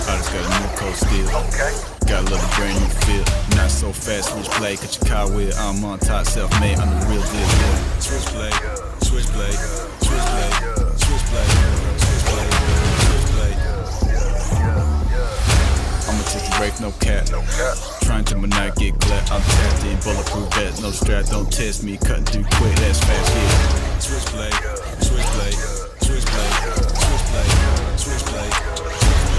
I just got a new coat still. Got a little brand new feel. Not so fast, switchblade, cut your car with. I'm on top, self-made, I'm the real deal. Switchblade, switchblade, switchblade, switchblade, switchblade, switchblade. I'ma take the break, no cap. Trying to not get clapped. I'm tapped in, bulletproof vest, no strap. Don't test me, cutting through quick, that's fast, yeah. Switchblade, switchblade, switchblade, switchblade, switchblade, switchblade.